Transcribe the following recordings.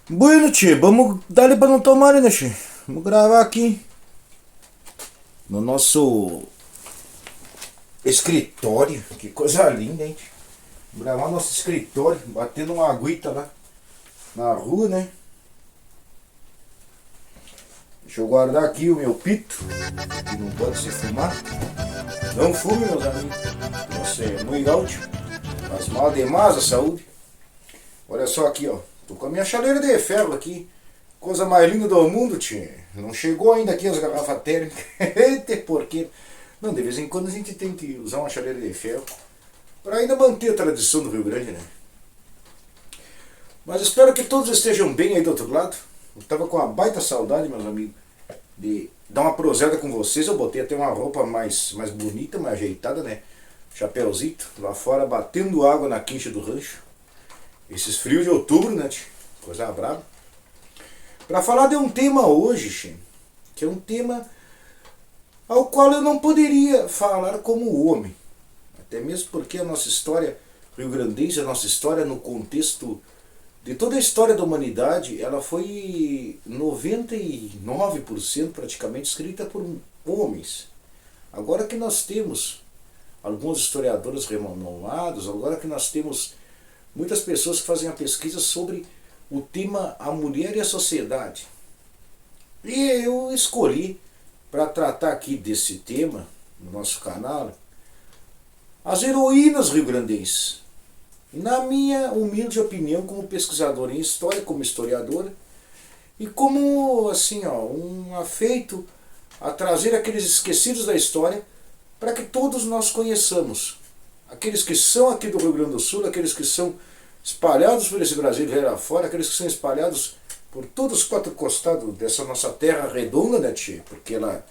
Bueno, tchê, vamos dar pra não tomar, né, tchê? Vamos gravar aqui no nosso escritório. Que coisa linda, hein? Tchê? Gravar no nosso escritório, batendo uma aguita lá na rua, né? Deixa eu guardar aqui o meu pito, que não pode se fumar. Não fume, meus amigos. Nossa, é muito gaúcho. Faz mal demais a saúde. Olha só aqui, ó. Tô com a minha chaleira de ferro aqui. Coisa mais linda do mundo, tio. Não chegou ainda aqui as garrafas térmicas. Eita, porquê? Não, de vez em quando a gente tem que usar uma chaleira de ferro para ainda manter a tradição do Rio Grande, né? Mas espero que todos estejam bem aí do outro lado. Eu tava com uma baita saudade, meus amigos, de dar uma proseda com vocês. Eu botei até uma roupa mais bonita, mais ajeitada, né? Chapéuzito, lá fora batendo água na quincha do rancho. Esses frios de outubro, né, tio? Coisa braba. Para falar de um tema hoje, tio, que é um tema ao qual eu não poderia falar como homem. Até mesmo porque a nossa história rio-grandense, a nossa história no contexto de toda a história da humanidade, ela foi 99% praticamente escrita por homens. Agora que nós temos alguns historiadores renomados, agora que nós temos muitas pessoas que fazem a pesquisa sobre o tema a mulher e a sociedade. E eu escolhi para tratar aqui desse tema no nosso canal as heroínas rio-grandenses. Na minha humilde opinião, como pesquisador em história, como historiador, e como assim, ó, um afeito a trazer aqueles esquecidos da história para que todos nós conheçamos. Aqueles que são aqui do Rio Grande do Sul, aqueles que são espalhados por esse Brasil e lá fora, aqueles que são espalhados por todos os quatro costados dessa nossa terra redonda, né, tchê? Porque ela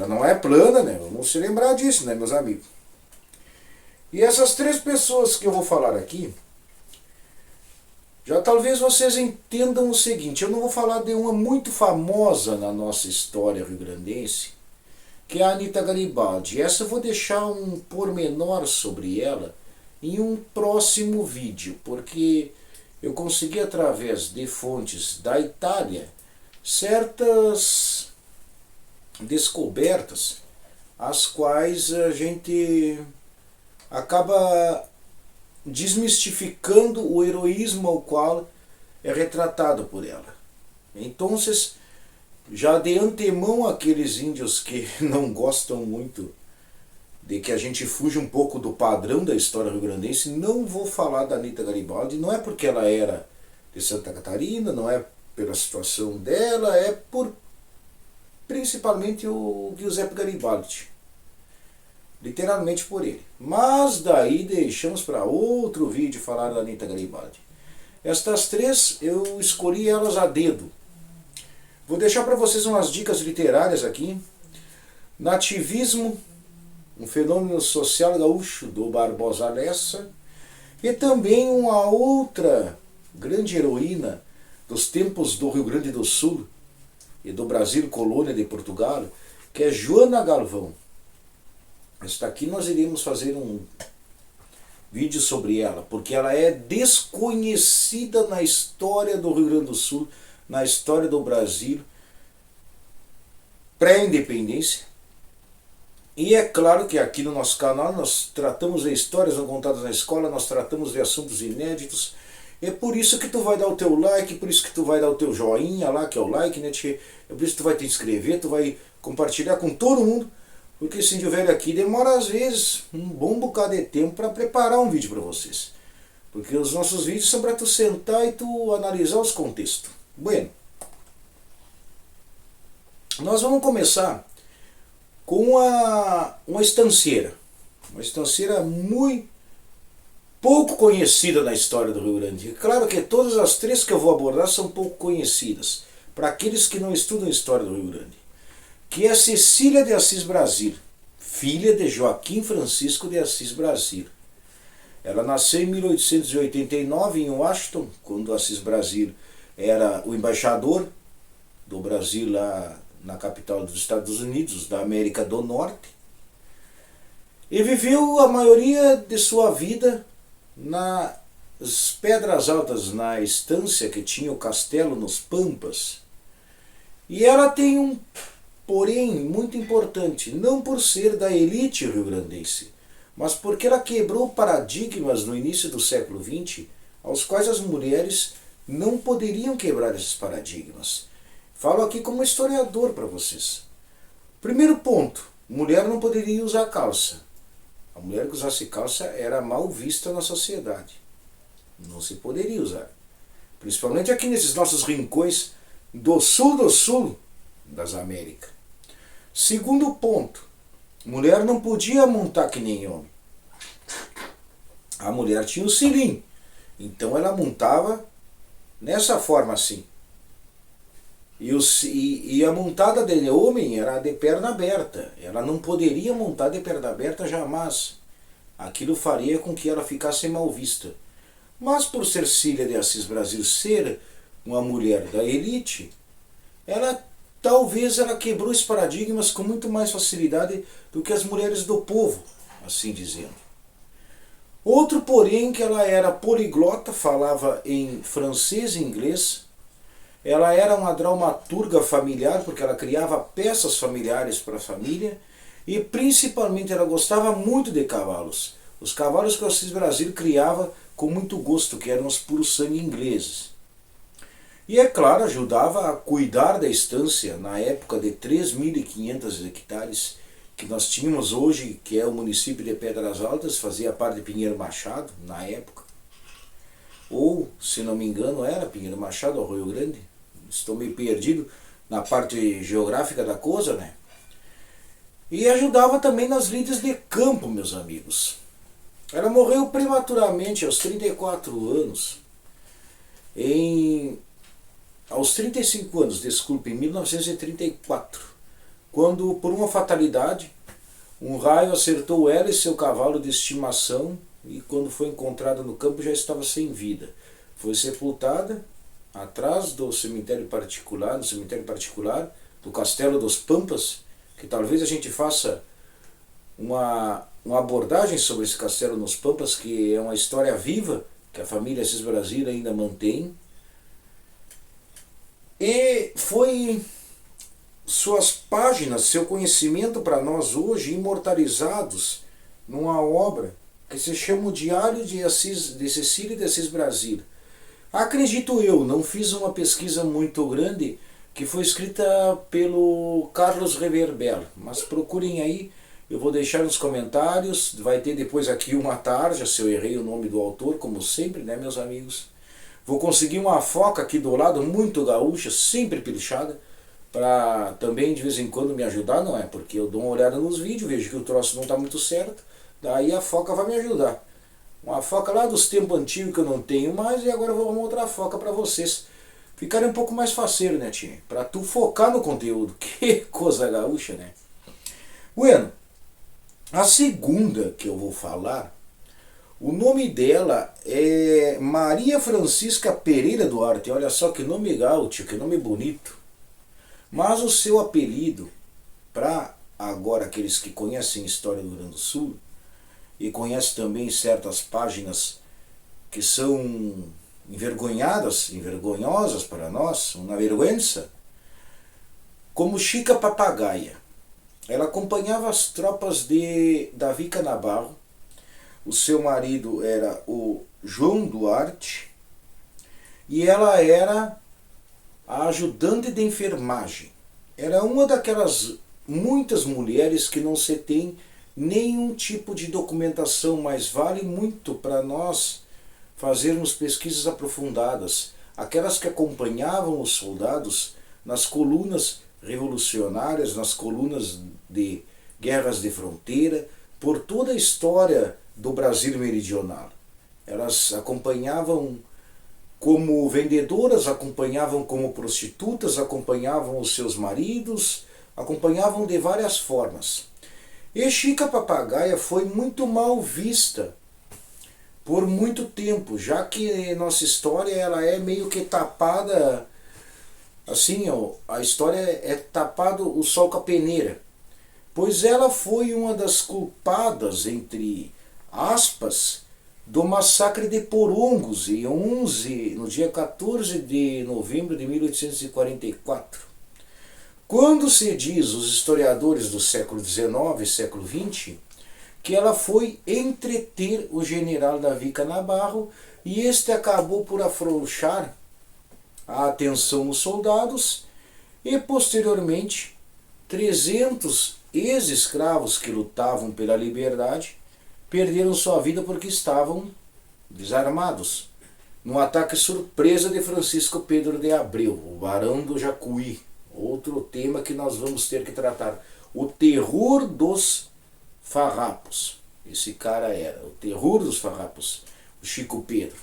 não é plana, né? Vamos se lembrar disso, né, meus amigos? E essas três pessoas que eu vou falar aqui, já talvez vocês entendam o seguinte: eu não vou falar de uma muito famosa na nossa história rio-grandense, que é a Anita Garibaldi. Essa eu vou deixar um pormenor sobre ela em um próximo vídeo, porque eu consegui, através de fontes da Itália, certas descobertas, as quais a gente acaba desmistificando o heroísmo ao qual é retratado por ela. Então, já de antemão, aqueles índios que não gostam muito de que a gente fuja um pouco do padrão da história rio-grandense, não vou falar da Anita Garibaldi. Não é porque ela era de Santa Catarina, não é pela situação dela, é por principalmente o Giuseppe Garibaldi. Literalmente por ele. Mas daí deixamos para outro vídeo falar da Anita Garibaldi. Estas três eu escolhi elas a dedo. Vou deixar para vocês umas dicas literárias aqui. Nativismo, um fenômeno social gaúcho, do Barbosa Lessa. E também uma outra grande heroína dos tempos do Rio Grande do Sul e do Brasil, colônia de Portugal, que é Joana Galvão. Esta aqui nós iremos fazer um vídeo sobre ela, porque ela é desconhecida na história do Rio Grande do Sul, na história do Brasil, pré-independência. E é claro que aqui no nosso canal nós tratamos de histórias não contadas na escola, nós tratamos de assuntos inéditos. É por isso que tu vai dar o teu like, por isso que tu vai dar o teu joinha lá, que é o like, né? É por isso que tu vai te inscrever, tu vai compartilhar com todo mundo. Porque esse índio velho aqui demora às vezes um bom bocado de tempo para preparar um vídeo para vocês. Porque os nossos vídeos são para tu sentar e tu analisar os contextos. Bueno, nós vamos começar com uma estanceira. Uma estanceira muito pouco conhecida na história do Rio Grande. Claro que todas as três que eu vou abordar são pouco conhecidas para aqueles que não estudam a história do Rio Grande. Que é Cecília de Assis Brasil, filha de Joaquim Francisco de Assis Brasil. Ela nasceu em 1889 em Washington, quando Assis Brasil era o embaixador do Brasil lá na capital dos Estados Unidos, da América do Norte. E viveu a maioria de sua vida na as pedras altas na estância que tinha o castelo nos Pampas. E ela tem um porém muito importante, não por ser da elite rio-grandense, mas porque ela quebrou paradigmas no início do século XX, aos quais as mulheres não poderiam quebrar esses paradigmas. Falo aqui como historiador para vocês. Primeiro ponto, mulher não poderia usar calça. A mulher que usasse calça era mal vista na sociedade. Não se poderia usar. Principalmente aqui nesses nossos rincões do sul das Américas. Segundo ponto, mulher não podia montar que nem homem. A mulher tinha o cilim, então ela montava nessa forma assim. E a montada de homem era de perna aberta. Ela não poderia montar de perna aberta jamais. Aquilo faria com que ela ficasse mal vista. Mas por ser Cília de Assis Brasil ser uma mulher da elite, talvez ela quebrou os paradigmas com muito mais facilidade do que as mulheres do povo, assim dizendo. Outro, porém, que ela era poliglota, falava em francês e inglês. Ela era uma dramaturga familiar, porque ela criava peças familiares para a família. E principalmente ela gostava muito de cavalos. Os cavalos que o Assis Brasil criava com muito gosto, que eram os puros sangue ingleses. E é claro, ajudava a cuidar da estância na época de 3.500 hectares que nós tínhamos hoje, que é o município de Pedras Altas, fazia parte de Pinheiro Machado na época. Ou, se não me engano, era Pinheiro Machado ou Rio Grande. Estou meio perdido na parte geográfica da coisa, né? E ajudava também nas lides de campo, meus amigos. Ela morreu prematuramente aos 34 anos. Aos 35 anos, desculpe, em 1934. Quando, por uma fatalidade, um raio acertou ela e seu cavalo de estimação, e quando foi encontrada no campo já estava sem vida. Foi sepultada atrás do cemitério particular, no cemitério particular do Castelo dos Pampas, que talvez a gente faça uma abordagem sobre esse Castelo dos Pampas, que é uma história viva, que a família Assis Brasil ainda mantém. E foi suas páginas, seu conhecimento para nós hoje, imortalizados numa obra que se chama O Diário de Cecília de Assis Brasil. Acredito eu, não fiz uma pesquisa muito grande, que foi escrita pelo Carlos Reverbel, mas procurem aí, eu vou deixar nos comentários, vai ter depois aqui uma tarja, se eu errei o nome do autor, como sempre, né, meus amigos. Vou conseguir uma foca aqui do lado, muito gaúcha, sempre pilchada, para também de vez em quando me ajudar, não é? Porque eu dou uma olhada nos vídeos, vejo que o troço não está muito certo, daí a foca vai me ajudar. Uma foca lá dos tempos antigos que eu não tenho mais, e agora eu vou arrumar outra foca para vocês ficarem um pouco mais faceiro, né, tio? Para tu focar no conteúdo. Que coisa gaúcha, né? Bueno, a segunda que eu vou falar, o nome dela é Maria Francisca Pereira Duarte. Olha só que nome gaúcho, que nome bonito. Mas o seu apelido, para agora aqueles que conhecem a história do Rio Grande do Sul, e conhecem também certas páginas que são envergonhosas para nós, uma vergüenza, como Chica Papagaia. Ela acompanhava as tropas de Davi Canabarro. O seu marido era o João Duarte, e ela era a ajudante de enfermagem. Era uma daquelas muitas mulheres que não se tem nenhum tipo de documentação, mas vale muito para nós fazermos pesquisas aprofundadas. Aquelas que acompanhavam os soldados nas colunas revolucionárias, nas colunas de guerras de fronteira, por toda a história do Brasil meridional. Elas acompanhavam como vendedoras, acompanhavam como prostitutas, acompanhavam os seus maridos, acompanhavam de várias formas. E Chica Papagaia foi muito mal vista por muito tempo, já que nossa história ela é meio que tapada, assim, a história é tapado o sol com a peneira, pois ela foi uma das culpadas, entre aspas, do massacre de Porongos, no dia 14 de novembro de 1844. Quando se diz, os historiadores do século XIX e século XX, que ela foi entreter o general Davi Canabarro e este acabou por afrouxar a atenção dos soldados e, posteriormente, 300 ex-escravos que lutavam pela liberdade perderam sua vida porque estavam desarmados, num ataque surpresa de Francisco Pedro de Abreu, o Barão do Jacuí. Outro tema que nós vamos ter que tratar. O terror dos farrapos. Esse cara era o terror dos farrapos, o Chico Pedro.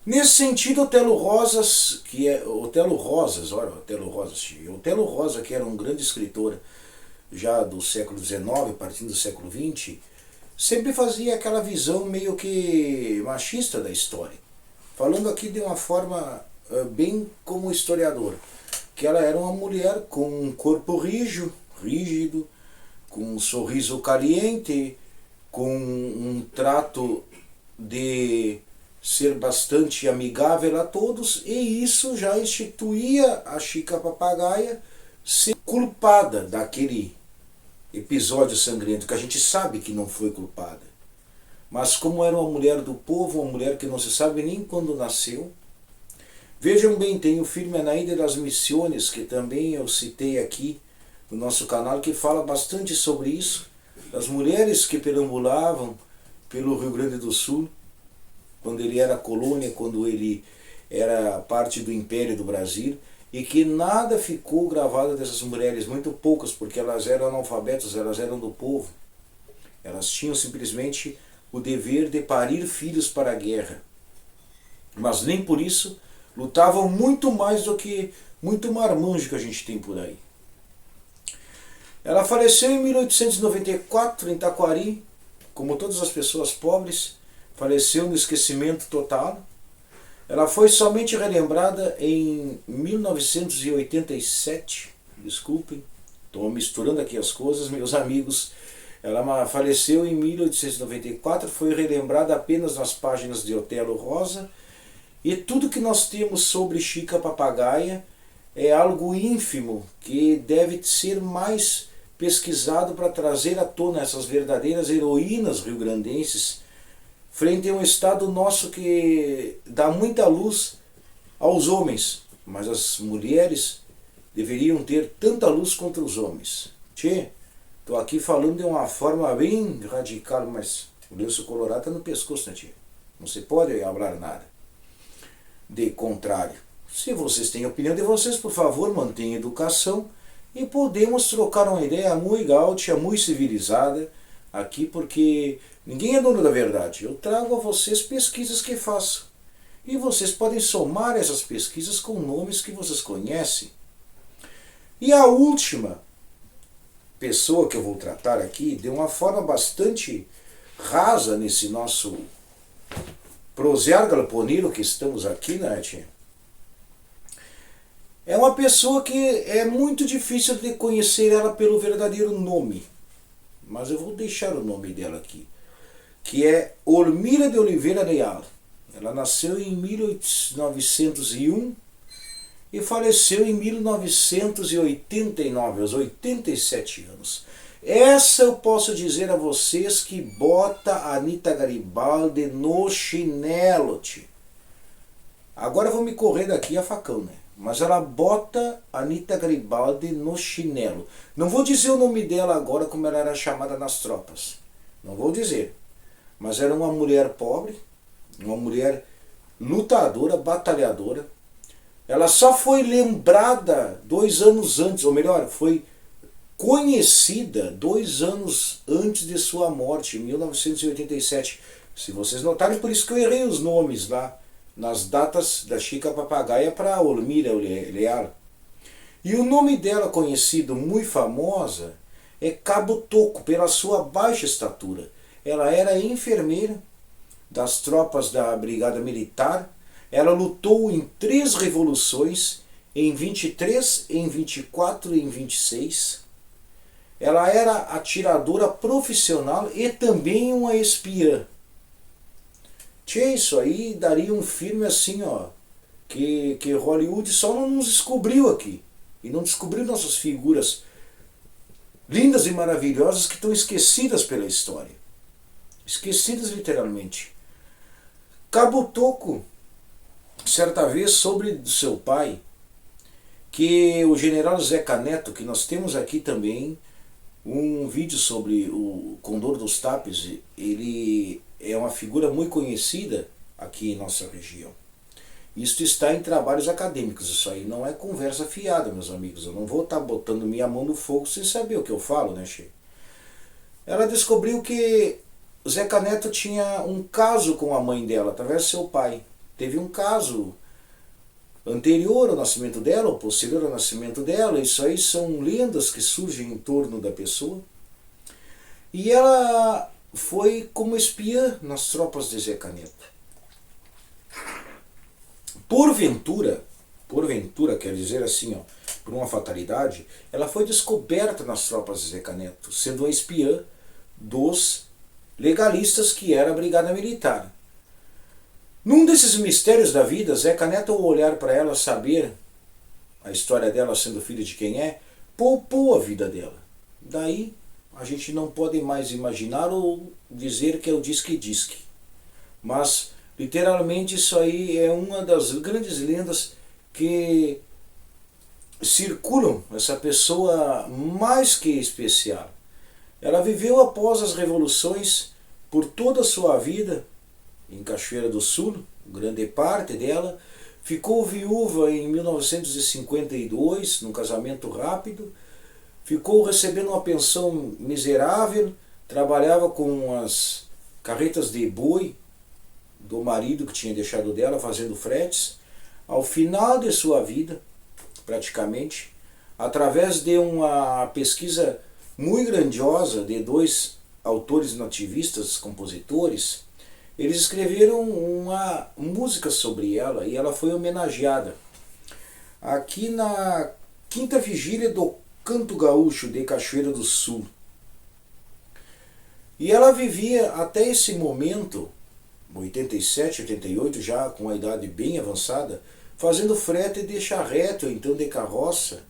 Nesse sentido, Otelo Rosas, Otelo Rosa, que era um grande escritor já do século XIX, partindo do século XX, sempre fazia aquela visão meio que machista da história. Falando aqui de uma forma bem como historiador, que ela era uma mulher com um corpo rígido, com um sorriso caliente, com um trato de ser bastante amigável a todos, e isso já instituía a Chica Papagaia ser culpada daquele episódio sangrento, que a gente sabe que não foi culpada. Mas como era uma mulher do povo, uma mulher que não se sabe nem quando nasceu. Vejam bem, tem o filme Anaída das Missões, que também eu citei aqui no nosso canal, que fala bastante sobre isso, das mulheres que perambulavam pelo Rio Grande do Sul, quando ele era colônia, quando ele era parte do Império do Brasil, e que nada ficou gravado dessas mulheres, muito poucas, porque elas eram analfabetas, elas eram do povo. Elas tinham simplesmente o dever de parir filhos para a guerra. Mas nem por isso lutavam muito mais do que muito marmanjo que a gente tem por aí. Ela faleceu em 1894 em Taquari, como todas as pessoas pobres, faleceu no esquecimento total. Ela foi somente relembrada em 1987, desculpem, estou misturando aqui as coisas, meus amigos. Ela faleceu em 1894, foi relembrada apenas nas páginas de Otelo Rosa, e tudo que nós temos sobre Chica Papagaia é algo ínfimo, que deve ser mais pesquisado para trazer à tona essas verdadeiras heroínas rio-grandenses, frente a um Estado nosso que dá muita luz aos homens, mas as mulheres deveriam ter tanta luz contra os homens. Tchê, estou aqui falando de uma forma bem radical, mas o lenço colorado está no pescoço, né, tchê? Não se pode falar nada de contrário. Se vocês têm a opinião de vocês, por favor, mantenham educação e podemos trocar uma ideia muito gaúcha, muito civilizada aqui, porque ninguém é dono da verdade. Eu trago a vocês pesquisas que faço. E vocês podem somar essas pesquisas com nomes que vocês conhecem. E a última pessoa que eu vou tratar aqui, de uma forma bastante rasa nesse nosso prosear galponeiro que estamos aqui, né, tia? É uma pessoa que é muito difícil de conhecer ela pelo verdadeiro nome. Mas eu vou deixar o nome dela aqui, que é Olmira de Oliveira Leal. Ela nasceu em 1901 e faleceu em 1989, aos 87 anos. Essa eu posso dizer a vocês que bota a Anita Garibaldi no chinelo. Tio. Agora eu vou me correr daqui a facão, né? Mas ela bota a Anita Garibaldi no chinelo. Não vou dizer o nome dela agora como ela era chamada nas tropas. Não vou dizer. Mas era uma mulher pobre, uma mulher lutadora, batalhadora. Ela só foi lembrada 2 anos antes, ou melhor, foi conhecida 2 anos antes de sua morte, em 1987. Se vocês notarem, por isso que eu errei os nomes lá, nas datas da Chica Papagaia para Olmira Leal. E o nome dela, conhecido, muito famosa, é Cabo Toco, pela sua baixa estatura. Ela era enfermeira das tropas da Brigada Militar. Ela lutou em 3 revoluções, em 23, em 24 e em 26. Ela era atiradora profissional e também uma espiã. Tchê, isso aí daria um filme assim, ó, que Hollywood só não nos descobriu aqui. E não descobriu nossas figuras lindas e maravilhosas que estão esquecidas pela história. Esquecidas literalmente. Cabo Toco, certa vez, soube do seu pai que o general Zeca Neto, que nós temos aqui também um vídeo sobre o Condor dos Tapes, ele é uma figura muito conhecida aqui em nossa região. Isso está em trabalhos acadêmicos, isso aí não é conversa fiada, meus amigos. Eu não vou estar botando minha mão no fogo sem saber o que eu falo, né, Che? Ela descobriu que o Zeca Neto tinha um caso com a mãe dela, através do seu pai. Teve um caso anterior ao nascimento dela, ou posterior ao nascimento dela. Isso aí são lendas que surgem em torno da pessoa. E ela foi como espiã nas tropas de Zeca Neto. Porventura, quer dizer assim, ó, por uma fatalidade, ela foi descoberta nas tropas de Zeca Neto, sendo a espiã dos legalistas que era a Brigada Militar. Num desses mistérios da vida, Zeca Neto, ao olhar para ela, saber a história dela sendo filha de quem é, poupou a vida dela. Daí a gente não pode mais imaginar ou dizer que é o disque-disque. Mas literalmente isso aí é uma das grandes lendas que circulam essa pessoa mais que especial. Ela viveu após as revoluções por toda a sua vida em Cachoeira do Sul, grande parte dela. Ficou viúva em 1952, num casamento rápido. Ficou recebendo uma pensão miserável, trabalhava com as carretas de boi do marido que tinha deixado dela, fazendo fretes. Ao final de sua vida, praticamente, através de uma pesquisa muito grandiosa de dois autores nativistas, compositores, eles escreveram uma música sobre ela e ela foi homenageada. Aqui na quinta vigília do Canto Gaúcho de Cachoeira do Sul. E ela vivia até esse momento, 87, 88, já com a idade bem avançada, fazendo frete de charrete ou então de carroça,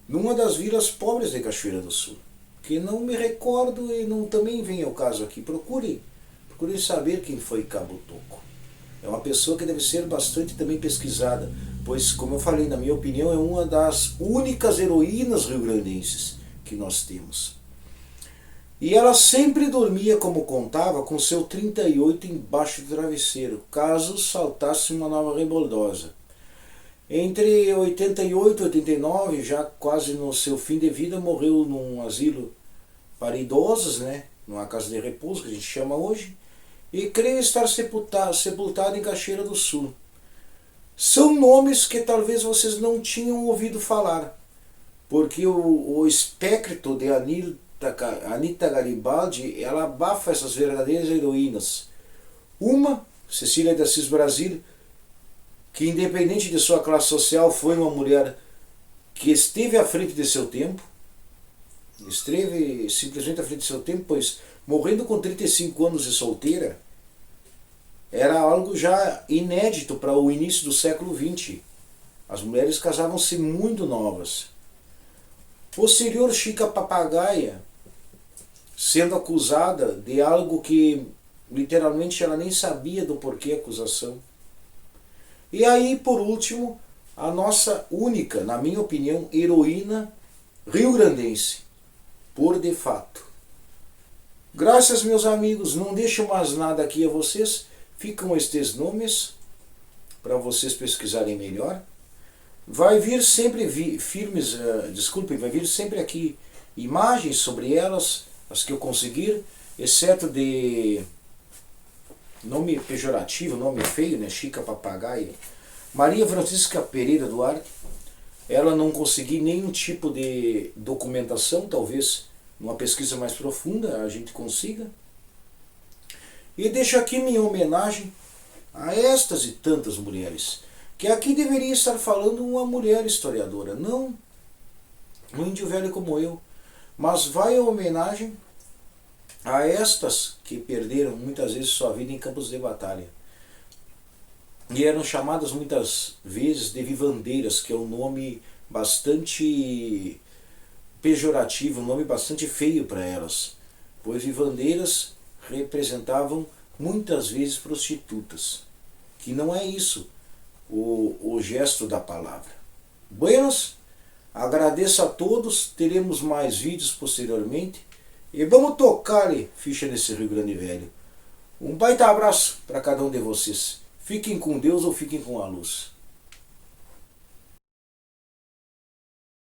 numa das vilas pobres de Cachoeira do Sul. Que não me recordo e não também vem ao caso aqui. Procure saber quem foi Cabo Toco. É uma pessoa que deve ser bastante também pesquisada, pois, como eu falei, na minha opinião, é uma das únicas heroínas rio-grandenses que nós temos. E ela sempre dormia, como contava, com seu 38 embaixo do travesseiro, caso saltasse uma nova reboldosa. Entre 88 e 89, já quase no seu fim de vida, morreu num asilo para idosos, né? Numa casa de repouso, que a gente chama hoje, e creio estar sepultado em Cachoeira do Sul. São nomes que talvez vocês não tinham ouvido falar, porque o espectro de Anita Garibaldi, ela abafa essas verdadeiras heroínas. Uma, Cecília de Assis Brasil, que independente de sua classe social foi uma mulher que esteve à frente de seu tempo, esteve simplesmente à frente de seu tempo, pois morrendo com 35 anos de solteira, era algo já inédito para o início do século XX. As mulheres casavam-se muito novas. Posterior, Chica Papagaia, sendo acusada de algo que literalmente ela nem sabia do porquê a acusação. E aí, por último, a nossa única, na minha opinião, heroína rio-grandense, por de fato. Graças, meus amigos, não deixo mais nada aqui a vocês, ficam estes nomes para vocês pesquisarem melhor. Vai vir sempre vai vir sempre aqui imagens sobre elas, as que eu conseguir, exceto de nome pejorativo, nome feio, né? Chica Papagaia. Maria Francisca Pereira Duarte, ela não consegui nenhum tipo de documentação, talvez numa pesquisa mais profunda a gente consiga. E deixo aqui minha homenagem a estas e tantas mulheres, que aqui deveria estar falando uma mulher historiadora, não um índio velho como eu, mas vai a homenagem a estas que perderam muitas vezes sua vida em campos de batalha. e eram chamadas muitas vezes de vivandeiras, que é um nome bastante pejorativo, um nome bastante feio para elas, pois vivandeiras representavam muitas vezes prostitutas, que não é isso o gesto da palavra. Buenos, agradeço a todos, teremos mais vídeos posteriormente e vamos tocar ficha nesse Rio Grande Velho. Um baita abraço para cada um de vocês. Fiquem com Deus ou fiquem com a luz.